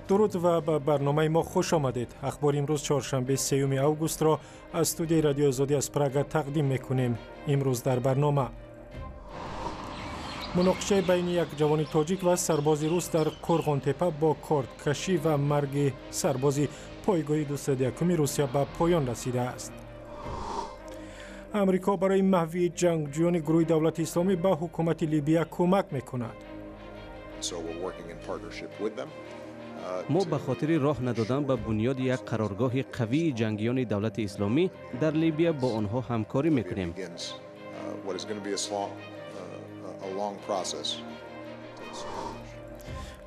درود و به برنامه ما خوش آمدید. اخبار امروز چهارشنبه 3 اوگوست را از استودیوی رادیو آزادی از پراگ تقدیم میکنیم. امروز در برنامه مناقشه بین یک جوان تاجیک و سرباز روس در قرغان تپه با کارت کشی و مرگ سرباز پایگاه 201 روسیه به پایان رسیده است. امریکا برای محوی جنگجویان گروه دولت اسلامی به حکومت لیبیا کمک میکند. ما به خاطر راه ندادن به بنیاد یک قرارگاه قوی جنگیان دولت اسلامی در لیبیا با آنها همکاری میکنیم.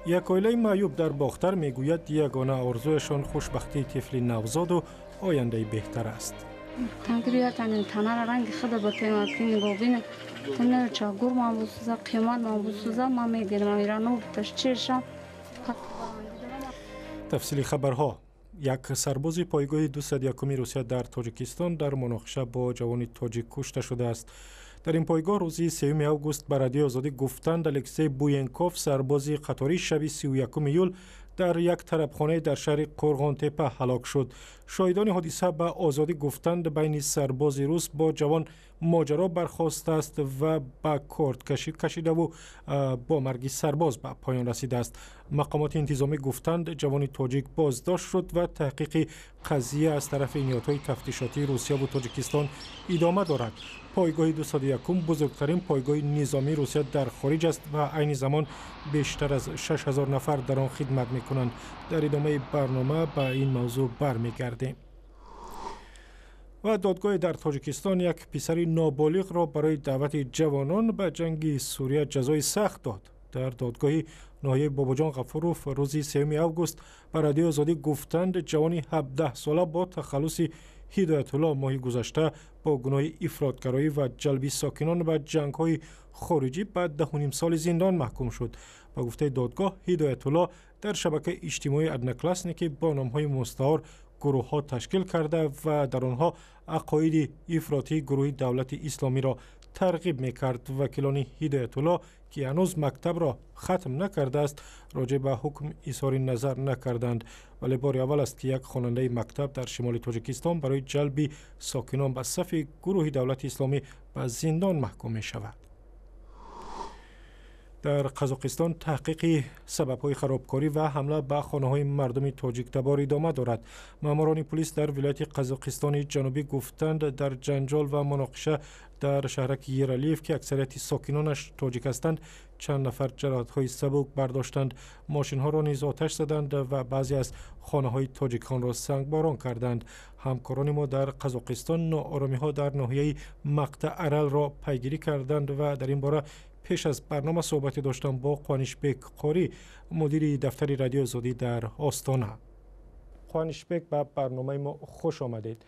یک عائله معیوب در باختر میگوید یگانه آرزویشان خوشبختی طفل نوزاد و آینده بهتر است. تنگریاتن تنار رنگ خدا با تیماتین گوبین تنر چاگور ما بوسوزا قیمت ما بوسوزا ما میگیرم ایرانو تشچیرشم. تفصیلی خبرها. یک سرباز پایگاه 201 روسیه در تاجیکستان در مناقشه با جوان تاجیک کشته شده است. در این پایگاه روزی 3 اوگوست به رادیو آزادی گفتند الکسی بوینکوف سرباز قطاری شب 31 ایول در یک طربخانه در شهر قرغان تپه هلاک شد. شاهدان حادثه به آزادی گفتند بین سرباز روس با جوان ماجرا برخاسته است و به کارت کشی کشیده و با مرگ سرباز به پایان رسیده است. مقامات انتظامی گفتند جوان تاجیک بازداشت شد و تحقیق قضیه از طرف نهادهای تفتیشاتی روسیه و تاجیکستان ادامه دارد. پایگاه 201 بزرگترین پایگاه نظامی روسیه در خارج است و عین زمان بیشتر از 6000 نفر در آن خدمت می‌کنند. در ادامه برنامه به این موضوع برمیگردیم. و دادگاه در تاجیکستان یک پسر نابالغ را برای دعوت جوانان به جنگ سوریه جزای سخت داد. در دادگاه ناحیه باباجان غفوروف روز 3 اوگوست به رادیو آزادی گفتند جوانی 17 ساله با تخلص هدایت الله ماه گذشته با گناه افراطگرایی و جلب ساکنان به جنگ‌های خارجی بعد 10.5 سال زندان محکوم شد. با گفته دادگاه هدایت الله در شبکه اجتماعی ادناکلاسنیکی با نام‌های مستعار گروه‌ها تشکیل کرده و در آنها عقاید افراطی گروه دولت اسلامی را ترغیب می‌کرد. وکیلان هدایت الله که هنوز مکتب را ختم نکرده است راجع به حکم اظهار نظر نکردند، ولی بار اول است که یک خواننده مکتب در شمال تاجیکستان برای جلب ساکنان به صف گروه دولت اسلامی به زندان محکوم می شود. در قزاقستان تحقیق سبب‌های خرابکاری و حمله به خانه‌های مردم تاجیک تبار ادامه دارد. ماموران پلیس در ولایت قزاقستان جنوبی گفتند در جنجال و مناقشه در شهرک یرالیف که اکثریت ساکنانش تاجیک هستند چند نفر جراحت‌های سبک برداشتند، ماشین‌ها را نیز آتش زدند و بعضی از خانه‌های تاجیکان را سنگباران کردند. همکاران ما در قزاقستان ناآرامی‌ها در ناحیه مقطع ارل را پیگیری کردند و در این باره پیش از برنامه صحبتی داشتم با قوانشبک قاری مدیر دفتر رادیو آزادی در آستانه. قوانشبک به برنامه ما خوش آمدید.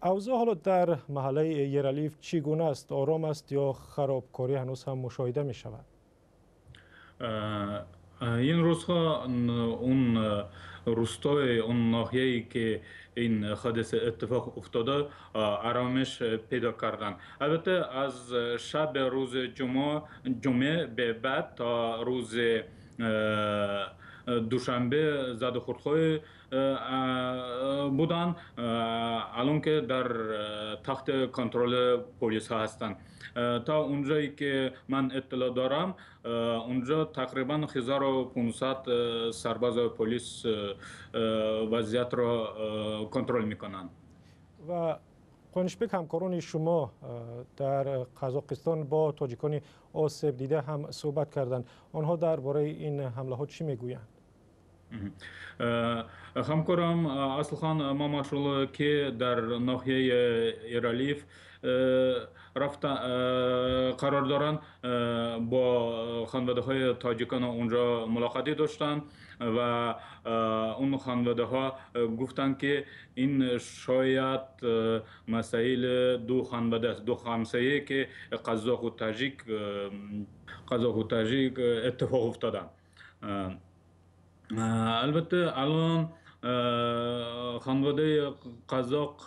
اوضاع حالا در محله یرالیف چگونه است؟ آرام است یا خرابکاری هنوز هم مشاهده می شود؟ این روزها اون روستای اون ناحیه‌ای که این حادثه اتفاق افتاده آرامش پیدا کردن. البته از شب روز جمعه به بعد تا روز دوشنبه زد و خوردهای بودن، الان که در تحت کنترل پلیس ها هستند. تا اونجایی که من اطلاع دارم اونجا تقریبا 1500 سرباز پلیس وضعیت را کنترل میکنند. و قوانشبک همکاران شما در قزاقستان با تاجیکان آسیب دیده هم صحبت کردند. آنها درباره این حمله ها چی میگویند؟ همکارم اصلخان ماماشولو که در ناحیه ایرالیف قرار دارند با خانواده های تاجیکان اونجا ملاقاتی داشتند و اون خانواده ها گفتند که این شاید مسائل دو خانواده است، دو همسایه که قزاق و تاجیک اتفاق افتادند. البته الان خانواده قزاق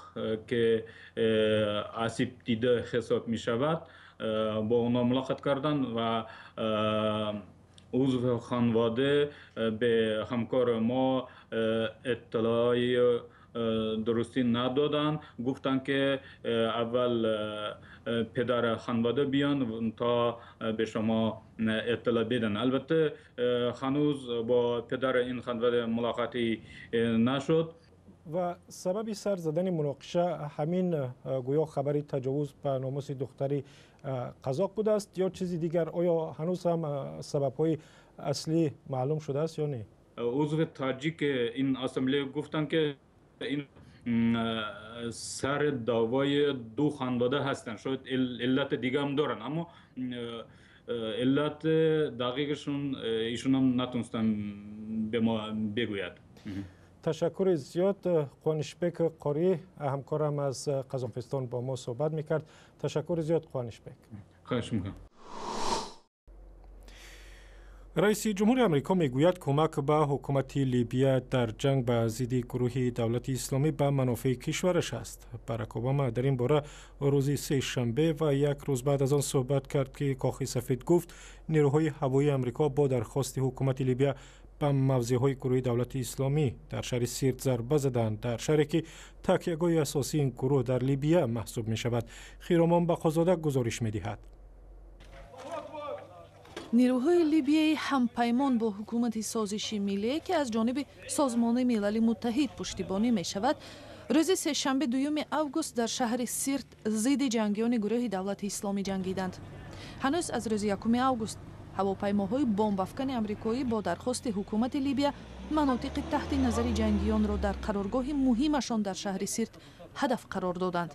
که آسیب دیده حساب می شود با اونا ملاقات کردن و عضو خانواده به همکار ما اطلاعی درستی ندادن. گفتن که اول پدر خانواده بیان تا به شما اطلاع بدن. البته هنوز با پدر این خانواده ملاقاتی نشد. و سبب سر زدن مناقشه همین گویا خبری تجاوز به ناموس دختری قزاق بوده است یا چیزی دیگر؟ آیا هنوز هم سبب‌های اصلی معلوم شده است یا نه؟ عضو تاجیک این اسمبلی گفتن که این سر دعوای دو خانواده هستن. شاید علت دیگه هم دارن، اما علت دقیقشون ایشون هم نتونستن به ما بگوید. تشکر زیاد. قوانشبک قاری همکارم از قزاقستان با ما صحبت میکرد. تشکر زیاد قوانشبک. خواهش میکنم. رئیس جمهور امریکا میگوید کمک به حکومت لیبیا در جنگ به ضد گروه دولت اسلامی به منافع کشورش است. باراک اوباما در این باره روز سه شنبه و یک روز بعد از آن صحبت کرد که کاخ سفید گفت نیروهای هوایی امریکا با درخواست حکومت لیبیا به موضعهای گروه دولت اسلامی در شهر سیرت ضربه زدند، در شهری که تکیهگاه اساسی این گروه در لیبیا محسوب می شود. خیرامان بخازاده گزارش می دهد. نیروهای لیبیایی همپیمان با حکومت سازشی ملی که از جانب سازمان ملل متحد پشتیبانی می شود، روز سه‌شنبه دوم اوگوست در شهر سیرت ضد جنگیان گروه دولت اسلامی جنگیدند. هنوز از روز یکم اوگوست هواپیماهای بمب‌افکن آمریکایی با درخواست حکومت لیبیا مناطق تحت نظر جنگیان را در قرارگاه مهمشان در شهر سیرت هدف قرار دادند.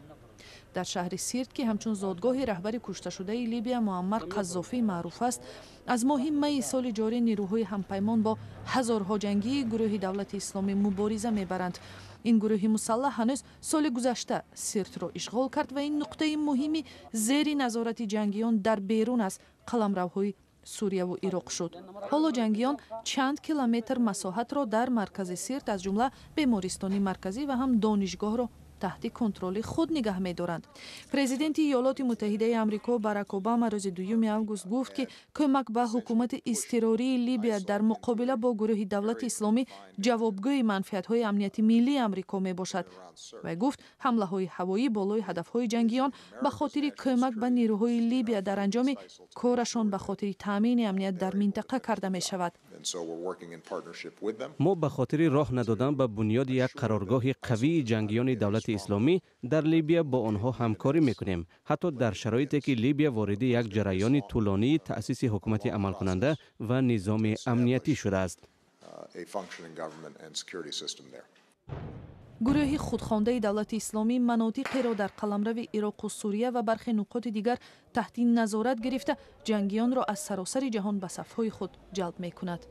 در شهر سیرت که همچون زادگاه رهبر کشته شده لیبیا معمر قذافی معروف است، از ماه می سال جاری نیروهای همپیمان با هزارها جنگی گروه دولت اسلامی مبارزه میبرند. این گروه مسلح هنوز سال گذشته سیرت را اشغال کرد و این نقطه مهمی زیر نظارت جنگیان در بیرون از قلمروهای سوریه و عراق شد. حالا جنگیان چند کیلومتر مساحت را در مرکز سیرت از جمله بیمارستان مرکزی و هم دانشگاه را تحت کنترل خود نگه می‌دارند. پرزیدنت ایالات متحده آمریکا باراک اوباما روز دوم اوگوست گفت که کمک به حکومت اضطراری لیبیا در مقابله با گروه دولت اسلامی جوابگوی منفعت‌های امنیتی ملی آمریکا میباشد و گفت حمله‌های هوایی بالای هدف‌های جنگیان به خاطر کمک به نیروهای لیبیا در انجام کارشان به خاطر تامین امنیت در منطقه کرده می‌شود. ما به خاطر راه ندادن به بنیاد یک قرارگاه قوی جنگیان دولت اسلامی در لیبیا با آنها همکاری میکنیم، حتی در شرایطی که لیبیا وارد یک جریان طولانی تأسیس حکومت عمل کننده و نظام امنیتی شده است. گروه خودخوانده دولت اسلامی مناطقی را در قلمرو عراق و سوریه و برخی نقاط دیگر تحت نظارت گرفته جنگیان را از سراسر جهان به صفهای خود جلب میکند.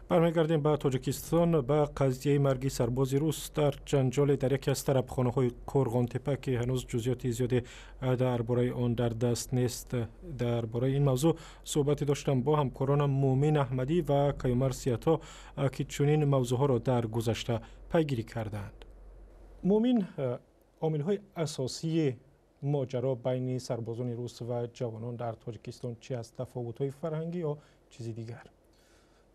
برمیگردیم به تاجیکستان. به قضیه مرگ سرباز روس در جنجال در یکی از طرفخانه‌های قرغان تپه که هنوز جزئیات زیادی درباره آن در دست نیست، درباره این موضوع صحبتی داشتم با همکارانم مومن احمدی و کیومر سیاتا که چنین موضوعها را در گذشته پیگیری کردند. مومن، عامل‌های اساسی ماجرا بین سربازان روس و جوانان در تاجیکستان چی است؟ تفاوت‌های فرهنگی یا چیزی دیگر؟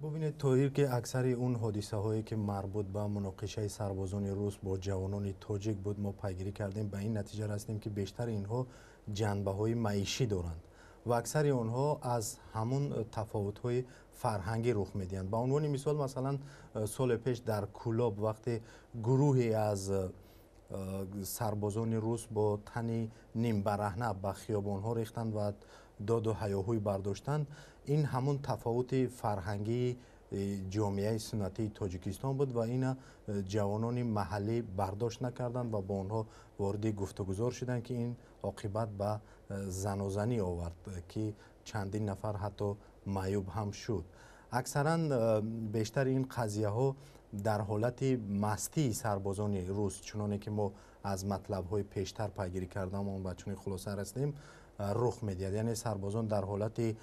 ببینید طوری که اکثر اون حادثه هایی که مربوط به مناقشه سربازان روس با جوانان تاجیک بود ما پیگیری کردیم، به این نتیجه رسیدیم که بیشتر اینها جنبه های معیشی دارند و اکثر آنها از همون تفاوت های فرهنگی رخ میدهند. به عنوان مثال مثلا سال پیش در کولاب وقتی گروهی از سربازان روس با تنی نیم برهنه به خیابان ها ریختند و داد و هیاهوی برداشتند، این همون تفاوت فرهنگی جامعه سنتی تاجیکستان بود و این جوانان محلی برداشت نکردند و با آنها وارد گفتگوزار شدند که این عاقبت به زن و زنی آورد که چندین نفر حتی معیوب هم شد. اکثرا بیشتر این قضیه ها در حالت مستی سربازان روس، چنانه که ما از مطلب های پیشتر پیگیری کردیم و بچون خلاصه رسیدیم رخ میدهد. یعنی سربازان در حالت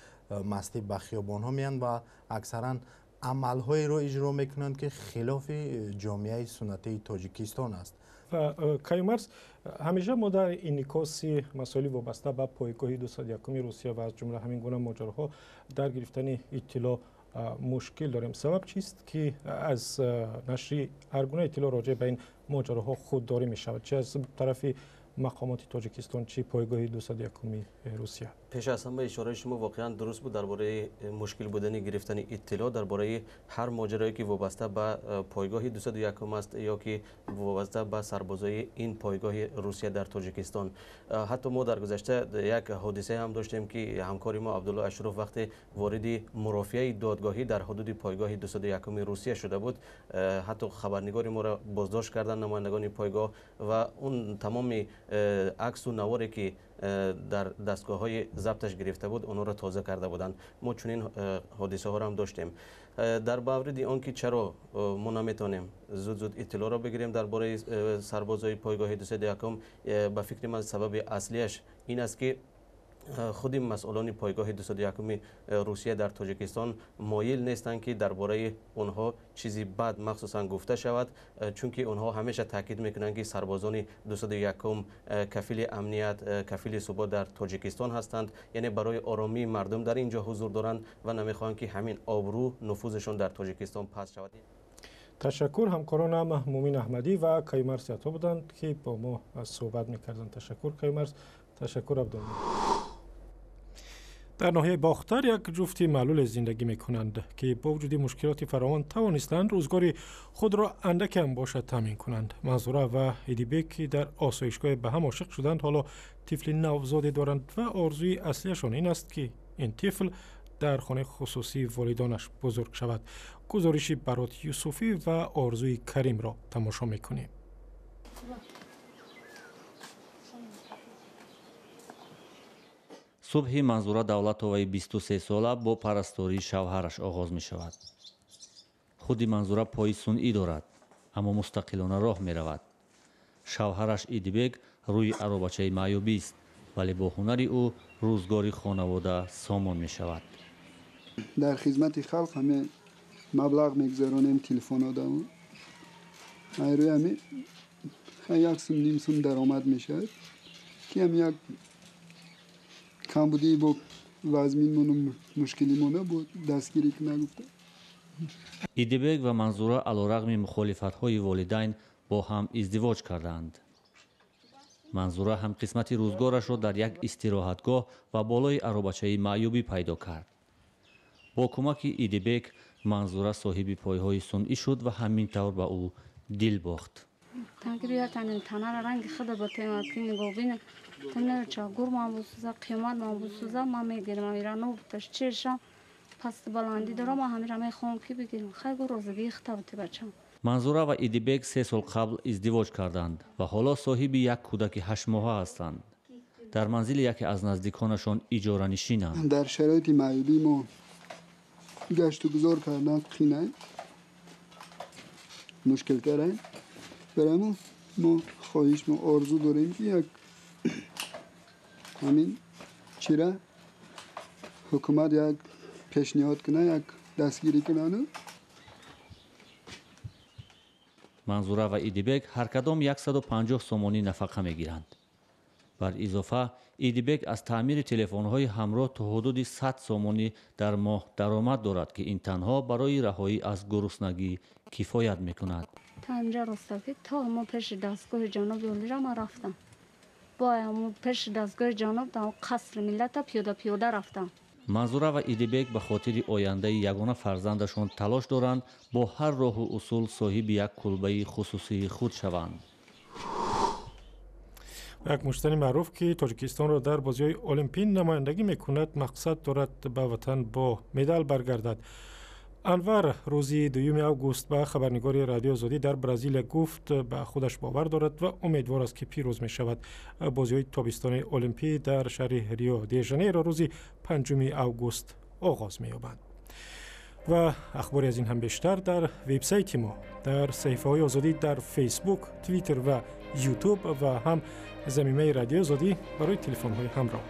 مستی به خیابان ها میان و اکثرا عمل های رو اجرا میکنند که خلاف جامعه سنتی تاجیکستان است. و کیومرث همیشه ما در انعکاس مسائل وابسته به پایگاه 201 روسیه و از جمله همین گونه ماجراها در گرفتن اطلاع مشکل داریم. سبب چیست که از نشر هر گونه اطلاع راجع به این ماجراها خودداری می شود، چه از طرف مقامات تاجیکستان چه پایگاه 201 روسیه؟ پیش از همه اشاره شما واقعا درست بود درباره مشکل بودن گرفتن اطلاع درباره هر ماجرایی که وابسته به پایگاه 201 است یا که وابسته به سربازای این پایگاه روسیه در تاجیکستان. حتی ما در گذشته یک حادثه هم داشتیم که همکار ما عبدالله اشرف وقتی وارد مرافعه دادگاهی در حدود پایگاه 201 روسیه شده بود، حتی خبرنگار ما را بازداشت کردن نمایندگان پایگاه و اون تمام عکس و نواری که در دستگاه های ضبطش گرفته بود اونها را تازه کرده بودند. ما چنین حادثه ها را هم داشتیم. در مورد آنکه چرا ما نمیتونیم زود اطلاع را بگیریم درباره سربازای پایگاه 201، به فکر من سبب اصلیش این است که خود مسئولان پایگاه 201 روسیه در تاجیکستان مایل نیستند که درباره اونها چیزی بد مخصوصا گفته شود، چون که اونها همیشه تاکید میکنند که سربازان 201 کفیل امنیت، کفیل ثبات در تاجیکستان هستند، یعنی برای آرامی مردم در اینجا حضور دارند و نمیخواهند که همین آبرو نفوذشون در تاجیکستان پس شود. تشکر. همکارانم مومین احمدی و کیومرث عطا بودند که با ما صحبت میکردند. تشکر کیومرث. تشکر عبدالله. در ناحیه باختر یک جفتی معلول زندگی میکنند که با وجود مشکلات فراوان توانستند روزگار خود را اندک هم باشد تامین کنند. منظوره و ایدیبک در آسایشگاه به هم عاشق شدند، حالا طفل نوزادی دارند و آرزوی اصلیشان این است که این طفل در خانه خصوصی والدانش بزرگ شود. گزارشی برات یوسفی و آرزوی کریم را تماشا میکنیم. صبح منظوره دولتоваи 23 сола бо парастории шавҳараш оғоз мешавад. худи манзура пои сунъӣ дорад, аммо мустақилона роҳ меравад. шавҳараш идибек рӯи аробачаи маъюбист, вале бо ҳунари ӯ рӯзгори хонавода сомон мешавад. дар хизмати халқ ҳаме маблағ мегузаронем телефонодаму айрӯи ҳаме як сум ним сум даромад мешавад ки ҳам як камбудии бо вазминмону мушкилимона бо дастгирӣ нагуфта. идибек ва манзура алорағми мухолифатҳои волидайн бо ҳам издивоҷ кардаанд. манзура ҳам қисмати рӯзгорашро дар як истироҳатгоҳ ва болои аробачаи маъюбӣ пайдо кард. бо кӯмаки идибек манзура соҳиби пойҳои сунъӣ шуд ва ҳамин тавр ба ӯ дил бохт. گرمم بسوزه قیمت من بسوزه من میگیرم ایرانو بتش چشم پس بلندی دارم و همین رمه خون کی بگیرم خیلی روزگی اختبته بچم. манзура ва идибек 3 сол қабл издивоҷ карданд ва ҳоло соҳиби як кӯдаки 8 моҳа ҳастанд. дар манзили яке аз наздиконашон иҷоранишинанд. дар шароити маъюбӣ мо гашту гузор кардан қинай мушкилтарай бараму мо хоҳиш мо орзу дорем ки як ҳамин чира ҳукумат як пешниҳод кунад, як дастгирӣ кунаду. манзура ва идибек ҳар кадом 150 сомонӣ нафақа мегиранд. бар изофа идибек аз таъмири телефонҳои ҳамроҳ то ҳудуди 100 сомонӣ дар моҳ даромад дорад ки ин танҳо барои раҳоӣ аз гуруснагӣ кифоят мекунад. تا اینجا رسیدم تا ما پیش دستگاه جنوب ولی ما رفتم. با پیش دستگاه جنوب تا قصر ملت پیاده رفتم. манзура ва идибек ба хотири ояндаи ягона фарзандашон талош доранд бо ҳар роҳу усул соҳиби як кулбаи хусусии худ шаванд. یک مشتری معروف که تاجیکستان را در بازی‌های المپیک نمایندگی میکند مقصد دارد به وطن با مدال برگردد. انور روزی 2 آگوست به خبرنگاری رادیو آزادی در برزیل گفت به خودش باور دارد و امیدوار است که پیروز می شود. بازی‌های تابستانی المپیک در شهر ریو دی ژانیرو روزی 5 آگوست آغاز می‌یابند. و اخباری از این هم بیشتر در وبسایت ما، در صفحه‌های آزادی در فیسبوک، توییتر و یوتیوب و هم زمینه رادیو آزادی برای تلفن‌های همراه.